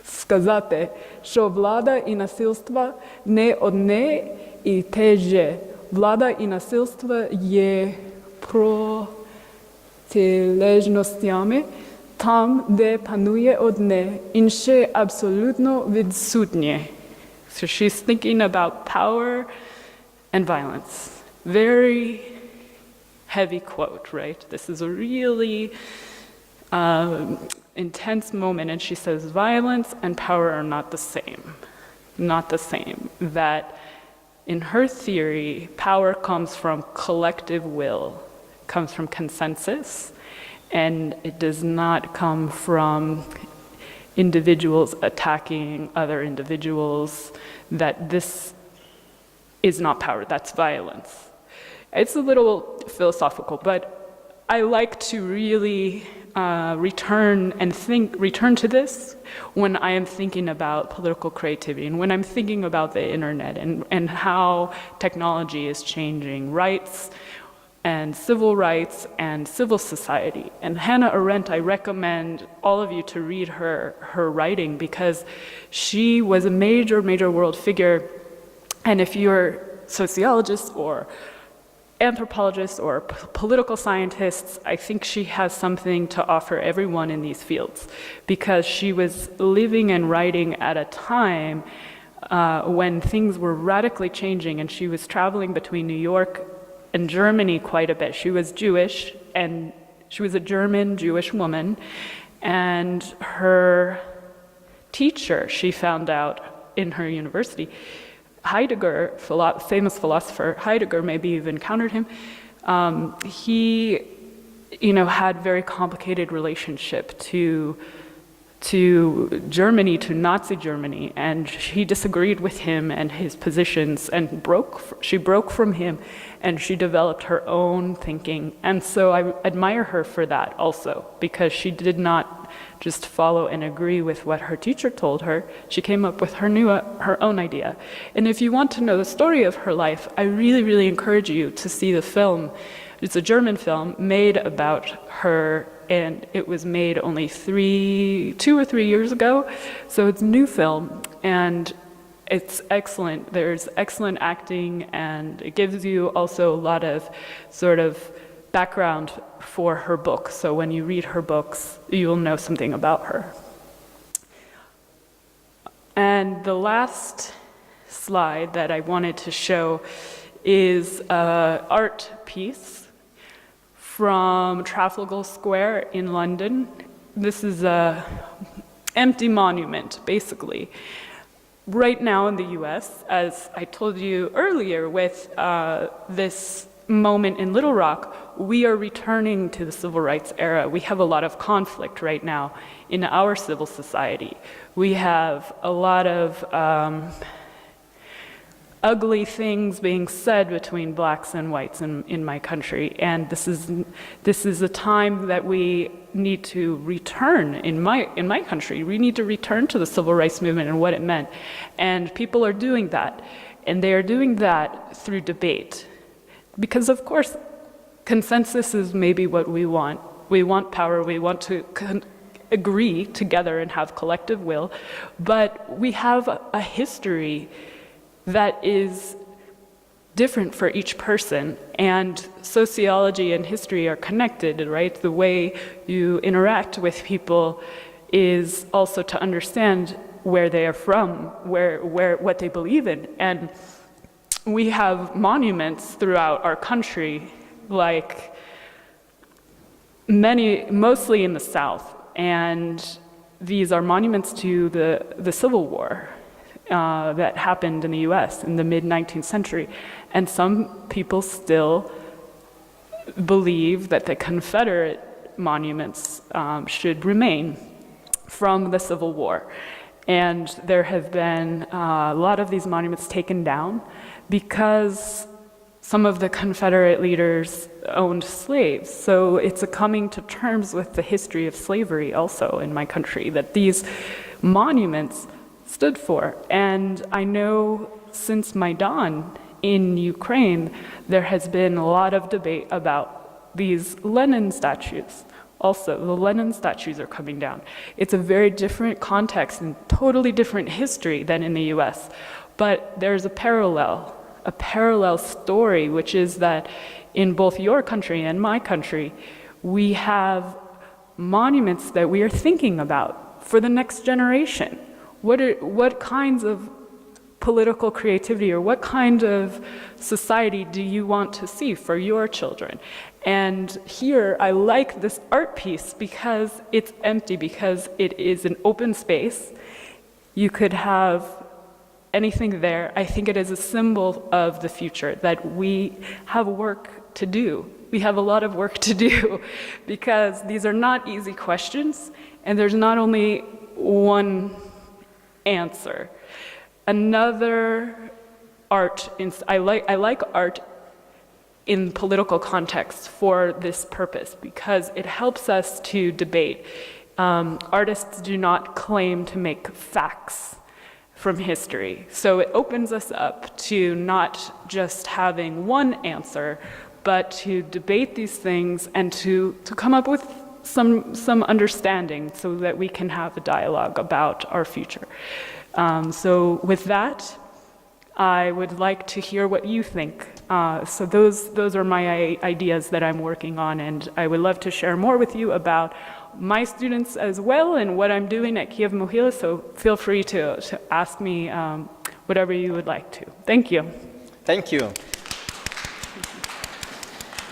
Speaker 2: сказати, що влада і насильство не одне і те же. Влада і насильство є протилежностями, там, де панує одне, інше абсолютно відсутнє." So she's thinking about power and violence. Very heavy quote, right? This is a really intense moment, and she says violence and power are not the same. Not the same. That in her theory, power comes from collective will, comes from consensus, and it does not come from individuals attacking other individuals, that this is not power, that's violence. It's a little philosophical, but I like to really return to this when I am thinking about political creativity and when I'm thinking about the internet and how technology is changing rights and civil society. And Hannah Arendt, I recommend all of you to read her writing, because she was a major world figure. And if you're sociologists or anthropologists or political scientists, I think she has something to offer everyone in these fields, because she was living and writing at a time when things were radically changing, and she was traveling between New York and Germany quite a bit. She was Jewish, and she was a German Jewish woman, and her teacher, she found out in her university, Heidegger, famous philosopher, Heidegger, maybe you've encountered him, he had very complicated relationship to to Germany, to Nazi Germany, and she disagreed with him and his positions, and she broke from him, and she developed her own thinking. And so I admire her for that also, because she did not just follow and agree with what her teacher told her. She came up with her own idea. And if you want to know the story of her life, I really, really encourage you to see the film. It's a German film made about her, and it was made only 2 or 3 years ago. So it's a new film, and it's excellent. There's excellent acting, and it gives you also a lot of sort of background for her book. So when you read her books, you'll know something about her. And the last slide that I wanted to show is an art piece from Trafalgar Square in London. This is an empty monument, basically. Right now in the US, as I told you earlier with this moment in Little Rock, we are returning to the civil rights era. We have a lot of conflict right now in our civil society. We have a lot of ugly things being said between blacks and whites in my country, and this is a time that we need to return in my country. We need to return to the civil rights movement and what it meant, and people are doing that, and they are doing that through debate, because of course consensus is maybe what we want. We want power. We want to agree together and have collective will, but we have a history that is different for each person, and sociology and history are connected, right? The way you interact with people is also to understand where they are from, what they believe in. And we have monuments throughout our country, like mostly in the South, and these are monuments to the Civil War that happened in the US in the mid-19th century. And some people still believe that the Confederate monuments should remain from the Civil War. And there have been a lot of these monuments taken down because some of the Confederate leaders owned slaves. So it's a coming to terms with the history of slavery also in my country that these monuments stood for. And I know since Maidan in Ukraine, there has been a lot of debate about these Lenin statues. Also, the Lenin statues are coming down. It's a very different context and totally different history than in the US. But there's a parallel story, which is that in both your country and my country, we have monuments that we are thinking about for the next generation. What kinds of political creativity or what kind of society do you want to see for your children? And here I like this art piece because it's empty, because it is an open space. You could have anything there. I think it is a symbol of the future, that we have work to do. We have a lot of work to do because these are not easy questions, and there's not only one answer. Another art, I like art in political context for this purpose because it helps us to debate. Artists do not claim to make facts from history. So it opens us up to not just having one answer, but to debate these things and to come up with some understanding so that we can have a dialogue about our future. So with that, I would like to hear what you think. So those are my ideas that I'm working on, and I would love to share more with you about my students as well and what I'm doing at Kyiv-Mohyla, so feel free to ask me whatever you would like to. Thank you.
Speaker 1: Thank you.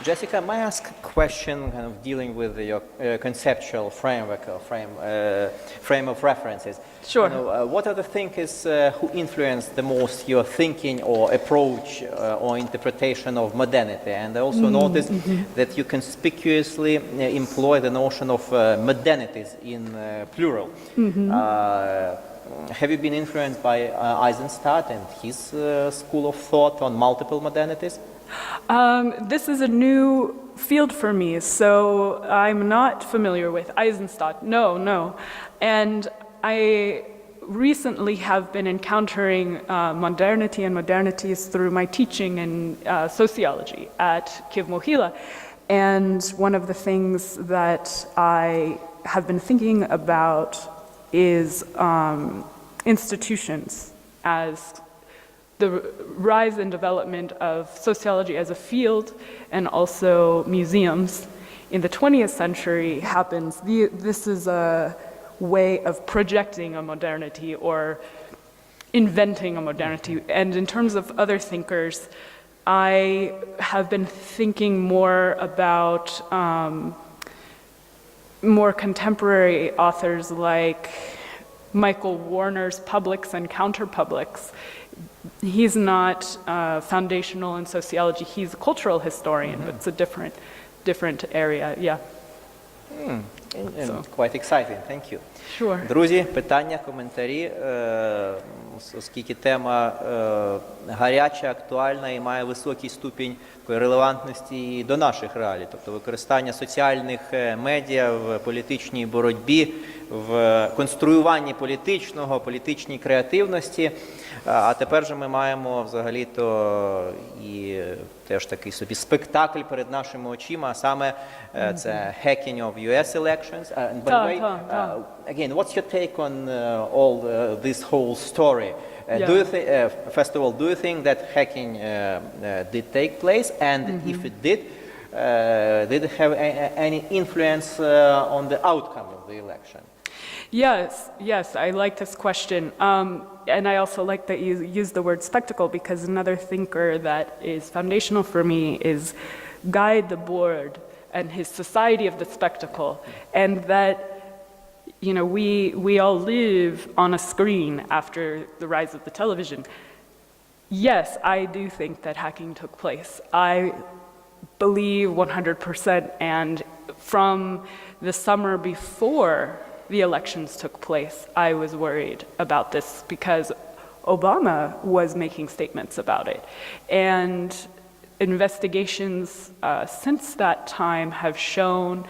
Speaker 1: Jessica, may I ask a question kind of dealing with your conceptual framework or frame of references?
Speaker 2: Sure.
Speaker 1: You know, what are the thinkers who influenced the most your thinking or approach or interpretation of modernity? And I also noticed that you conspicuously employ the notion of modernities in plural. Have you been influenced by Eisenstadt and his school of thought on multiple modernities?
Speaker 2: This is a new field for me, so I'm not familiar with Eisenstadt. No. And I recently have been encountering modernity and modernities through my teaching in sociology at Kyiv Mohila. And one of the things that I have been thinking about is institutions as the rise and development of sociology as a field and also museums in the 20th century happens. This is a way of projecting a modernity or inventing a modernity. And in terms of other thinkers, I have been thinking more about more contemporary authors like Michael Warner's Publics and Counterpublics. He's not foundational in sociology. He's a cultural historian, but it's a different area. Yeah.
Speaker 1: Quite exciting. Thank you.
Speaker 2: Sure.
Speaker 1: Друзі, питання, коментарі, оскільки тема гаряча, актуальна і має високий ступінь такої релевантності і до наших реалій, тобто використання соціальних медіа в політичній боротьбі, в конструюванні політичного, політичній креативності. А тепер же ми маємо взагалі-то і теж такий собі спектакль перед нашими очима, а саме це hacking of US elections. And by the way, again, what's your take on all this whole story? Do you first of all, do you think that hacking did take place? And if it did it have any influence on the outcome of the election?
Speaker 2: Yes, I like this question. And I also like that you use the word spectacle, because another thinker that is foundational for me is Guy Debord and his Society of the Spectacle. And that, you know, we all live on a screen after the rise of the television. Yes, I do think that hacking took place. I believe 100%, and from the summer before the elections took place, I was worried about this because Obama was making statements about it. And investigations since that time have shown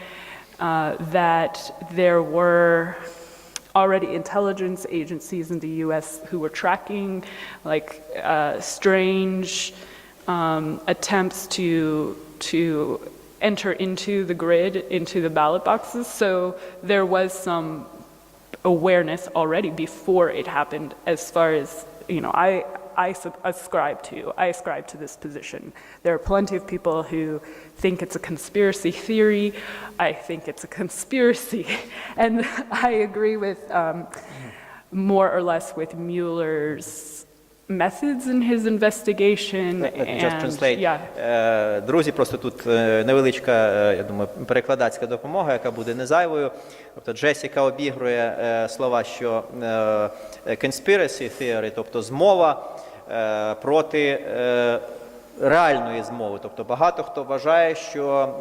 Speaker 2: that there were already intelligence agencies in the US who were tracking like strange attempts to enter into the grid, into the ballot boxes. So there was some awareness already before it happened, as far as, you know, I ascribe to this position. There are plenty of people who think it's a conspiracy theory. I think it's a conspiracy. And I agree with more or less with Mueller's methods in his investigation.
Speaker 1: Just translate. Друзі, просто тут невеличка, я думаю, перекладацька допомога, яка буде не зайвою. Тобто Джесіка обігрує слова, що conspiracy theory, тобто змова проти реальної змови. Тобто багато хто вважає, що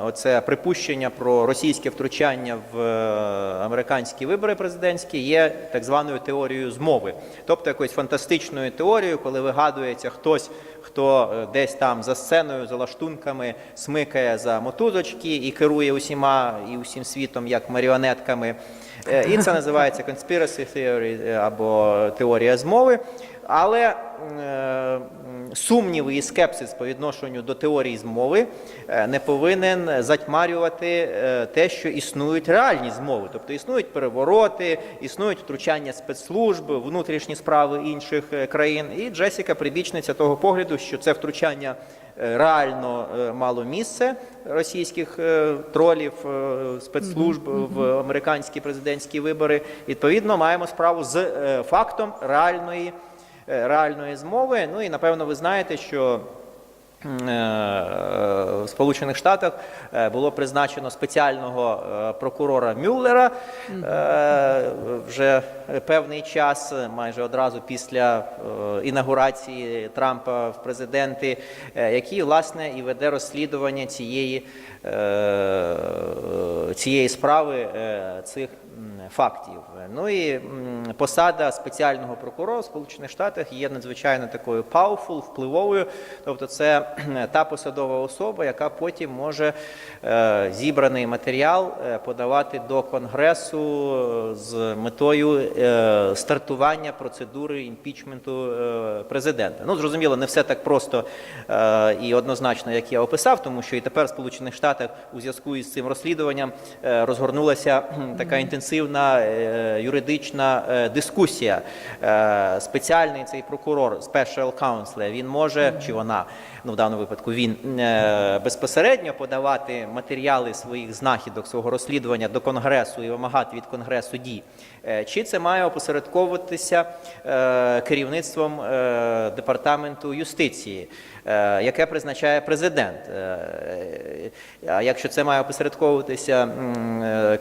Speaker 1: оце припущення про російське втручання в американські вибори президентські є так званою теорією змови. Тобто якоюсь фантастичною теорією, коли вигадується хтось, хто десь там за сценою, за лаштунками смикає за мотузочки і керує усіма і усім світом як маріонетками. І це називається conspiracy theory або теорія змови. Але сумніви і скепсис по відношенню до теорії змови не повинен затьмарювати те, що існують реальні змови. Тобто існують перевороти, існують втручання спецслужб, внутрішні справи інших країн. І Джесіка прибічниця того погляду, що це втручання реально мало місце російських тролів, спецслужб в американські президентські вибори. Відповідно, маємо справу з фактом реальної змови. Ну і, напевно, ви знаєте, що в Сполучених Штатах було призначено спеціального прокурора Мюллера вже певний час, майже одразу після інаугурації Трампа в президенти, який, власне, і веде розслідування цієї справи, цих фактів. Ну і посада спеціального прокурора в Сполучених Штатах є надзвичайно такою powerful, впливовою, тобто це та посадова особа, яка потім може зібраний матеріал подавати до Конгресу з метою стартування процедури імпічменту президента. Ну, зрозуміло, не все так просто і однозначно, як я описав, тому що і тепер в Сполучених Штатах у зв'язку із цим розслідуванням розгорнулася така інтенсивна юридична дискусія. Спеціальний цей прокурор, special counsel, він може, чи вона, ну в даному випадку він, безпосередньо подавати матеріали своїх знахідок, свого розслідування до Конгресу і вимагати від Конгресу дій, чи це має опосередковуватися керівництвом Департаменту юстиції, яке призначає президент. А якщо це має опосередковуватися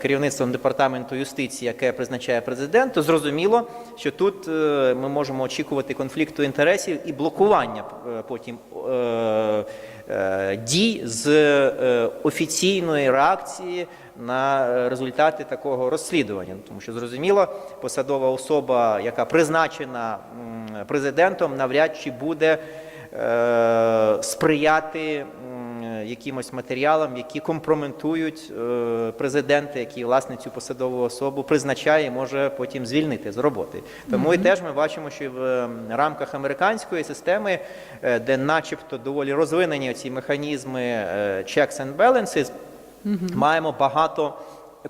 Speaker 1: керівництвом Департаменту юстиції, яке призначає президент, то зрозуміло, що тут ми можемо очікувати конфлікту інтересів і блокування потім дій з офіційної реакції на результати такого розслідування. Тому що, зрозуміло, посадова особа, яка призначена президентом, навряд чи буде сприяти якимось матеріалам, які компрометують президента, який, власне, цю посадову особу призначає і може потім звільнити з роботи. Тому і теж ми бачимо, що в рамках американської системи, де начебто доволі розвинені ці механізми checks and balances, маємо багато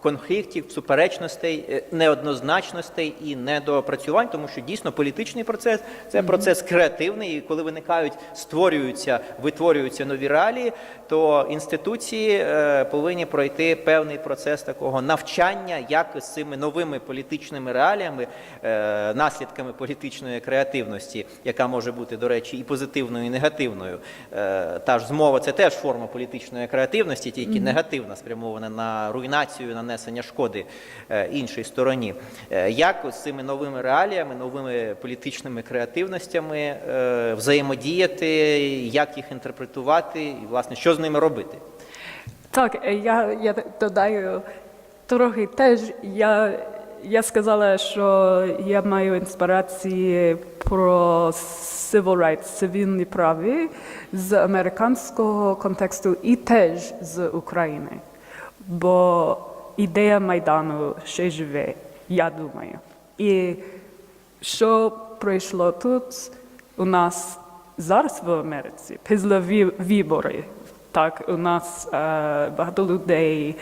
Speaker 1: конфліктів, суперечностей, неоднозначностей і недоопрацювань, тому що дійсно політичний процес – це процес креативний, і коли виникають, створюються, витворюються нові реалії, то інституції повинні пройти певний процес такого навчання, як з цими новими політичними реаліями, наслідками політичної креативності, яка може бути, до речі, і позитивною, і негативною. Та ж змова – це теж форма політичної креативності, тільки негативна, спрямована на руйнацію, нанесення шкоди іншій стороні. Як з цими новими реаліями, новими політичними креативностями взаємодіяти, як їх інтерпретувати і, власне, що з ними робити?
Speaker 2: Так, я додаю трохи теж. Я сказала, що я маю інспірації про civil rights, цивільні права з американського контексту і теж з України. Бо ідея Майдану ще живе, я думаю. І що пройшло тут у нас зараз в Америці, після виборів, так, у нас багато людей,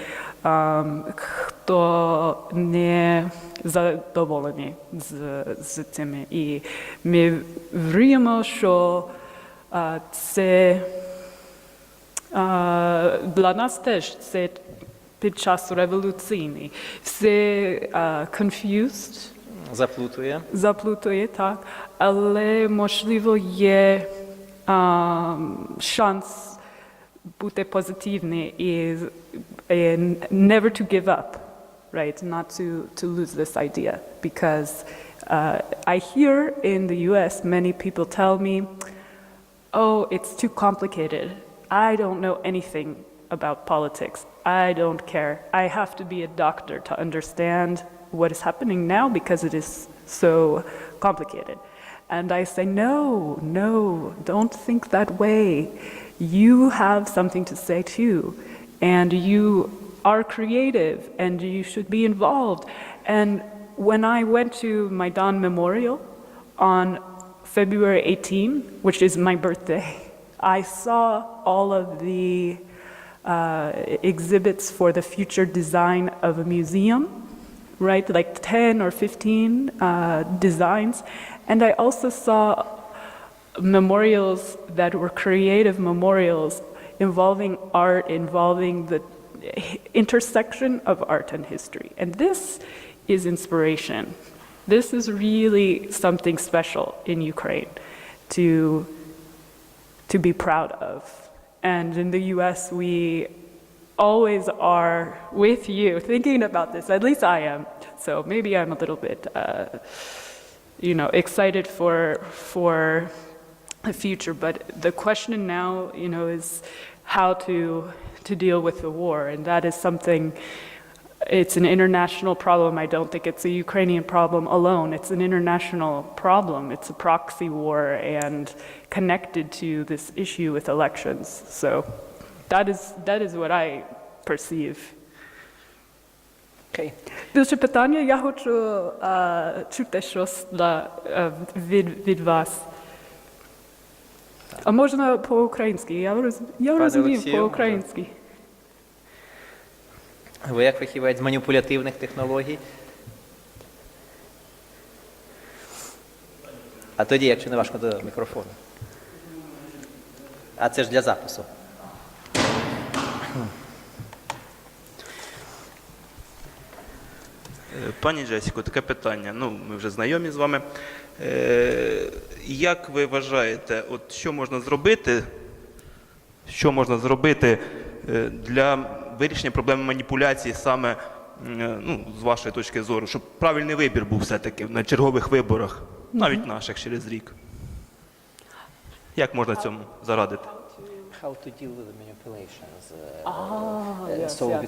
Speaker 2: хто не задоволені з цими. І ми віримо, що це для нас теж це під час революційний. Все confused. Заплутує, так. Але, можливо, є шанс бути позитивний і never to give up, right? Not to lose this idea. Because I hear in the US many people tell me, oh, it's too complicated. I don't know anything about politics. I don't care. I have to be a doctor to understand what is happening now because it is so complicated. And I say, no, don't think that way. You have something to say too. And you are creative and you should be involved. And when I went to Maidan Memorial on February 18, which is my birthday, I saw all of the exhibits for the future design of a museum, right? Like 10 or 15 designs. And I also saw memorials that were creative memorials involving art, involving the intersection of art and history. And this is inspiration. This is really something special in Ukraine, to to be proud of. And in the US, we always are with you thinking about this, at least I am. So maybe I'm a little bit, excited for the future. But the question now, is how to deal with the war. And that is something, it's an international problem. I don't think it's a Ukrainian problem alone. It's an international problem. It's a proxy war and connected to this issue with elections. So that is what I perceive.
Speaker 1: Okay.
Speaker 2: Більше питання, я хочу чути щось від вас. А можна по-українськи? Я розумію по-українськи.
Speaker 1: Ви як фахівець з маніпулятивних технологій? А тоді, якщо не важко, до мікрофону. А це ж для запису.
Speaker 3: Пані Джесіко, таке питання. Ми вже знайомі з вами. Як ви вважаєте, що можна зробити для вирішення проблеми маніпуляції саме, з вашої точки зору, щоб правильний вибір був все-таки на чергових виборах, навіть наших через рік? Як можна цьому зарадити?
Speaker 1: How to deal with the manipulations,
Speaker 2: Yes,
Speaker 1: so
Speaker 2: yes.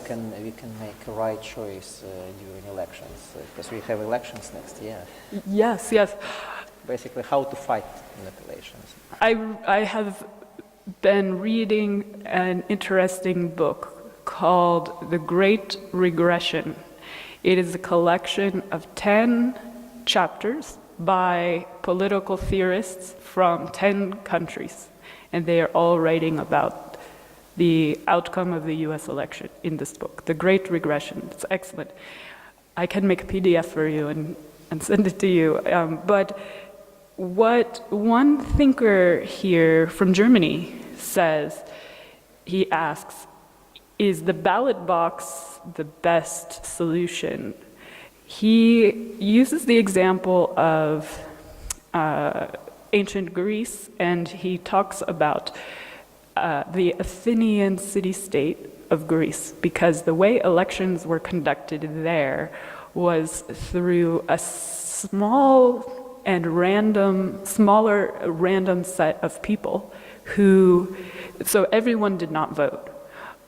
Speaker 1: we can make a right choice during elections, because we have elections next year.
Speaker 2: Yes.
Speaker 1: Basically, how to fight manipulations.
Speaker 2: I have been reading an interesting book called The Great Regression. It is a collection of 10 chapters by political theorists from 10 countries. And they are all writing about the outcome of the US election in this book, The Great Regression. It's excellent. I can make a PDF for you and send it to you. But what one thinker here from Germany says, he asks, is the ballot box the best solution? He uses the example of ancient Greece, and he talks about the Athenian city-state of Greece, because the way elections were conducted there was through a smaller random set of people so everyone did not vote.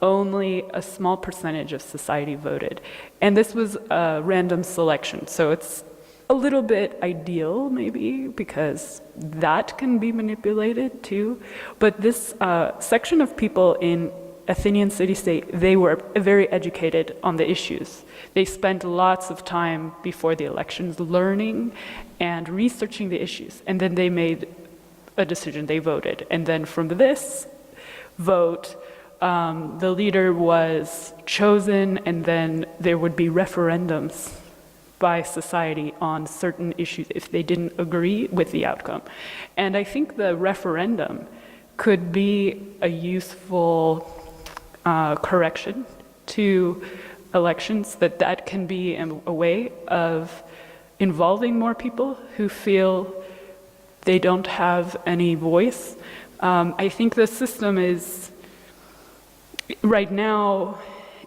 Speaker 2: Only a small percentage of society voted. And this was a random selection, so it's a little bit ideal, maybe, because that can be manipulated too. But this section of people in Athenian city-state, they were very educated on the issues. They spent lots of time before the elections learning and researching the issues. And then they made a decision, they voted. And then from this vote, the leader was chosen, and then there would be referendums by society on certain issues if they didn't agree with the outcome. And I think the referendum could be a useful correction to elections, that can be a way of involving more people who feel they don't have any voice. I think the system right now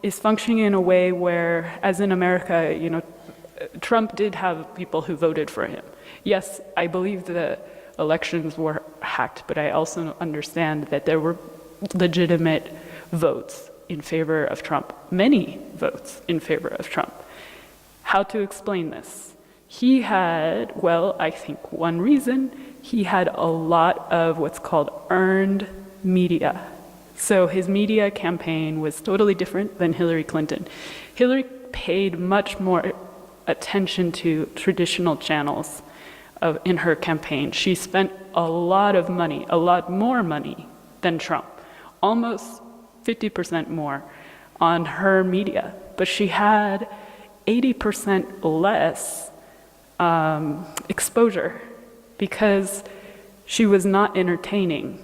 Speaker 2: is functioning in a way where, as in America, Trump did have people who voted for him. Yes, I believe the elections were hacked, but I also understand that there were legitimate votes in favor of Trump, many votes in favor of Trump. How to explain this? He had, I think one reason, he had a lot of what's called earned media. So his media campaign was totally different than Hillary Clinton. Hillary paid much more attention to traditional channels in her campaign. She spent a lot of money, a lot more money than Trump, almost 50% more on her media. But she had 80% less exposure because she was not entertaining.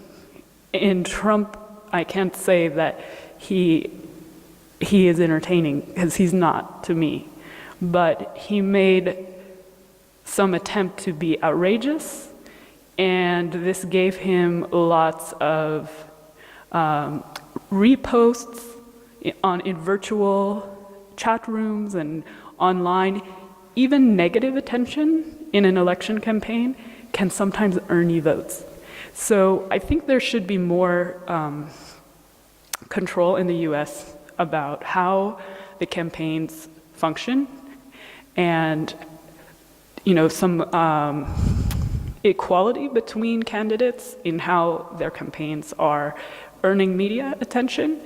Speaker 2: In Trump, I can't say that he is entertaining, because he's not to me. But he made some attempt to be outrageous. And this gave him lots of reposts in virtual chat rooms and online. Even negative attention in an election campaign can sometimes earn you votes. So I think there should be more control in the US about how the campaigns function, and some equality between candidates in how their campaigns are earning media attention.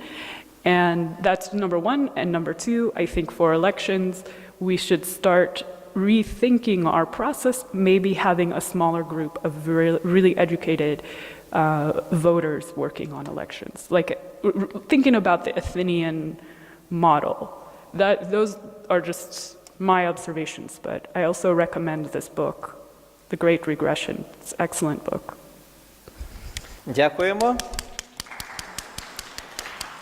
Speaker 2: And that's number one. And number two, I think for elections, we should start rethinking our process, maybe having a smaller group of really educated voters working on elections. Like thinking about the Athenian model. Those are just my observations, but I also recommend this book, The Great Regression. It's an excellent book.
Speaker 1: Дякуємо.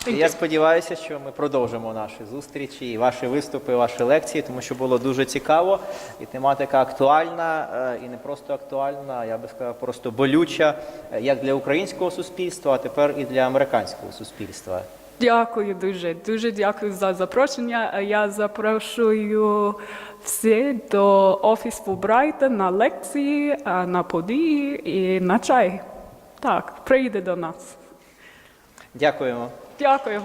Speaker 1: Я сподіваюся, що ми продовжимо наші зустрічі, і ваші виступи, і ваші лекції, тому що було дуже цікаво, і тематика актуальна, і не просто актуальна, а я би сказав, просто болюча, як для українського суспільства, а тепер і для американського суспільства.
Speaker 2: Дякую дуже. Дуже дякую за запрошення. Я запрошую всіх до офісу Fulbright на лекції, на події і на чай. Так, прийди до нас.
Speaker 1: Дякуємо.
Speaker 2: Дякую.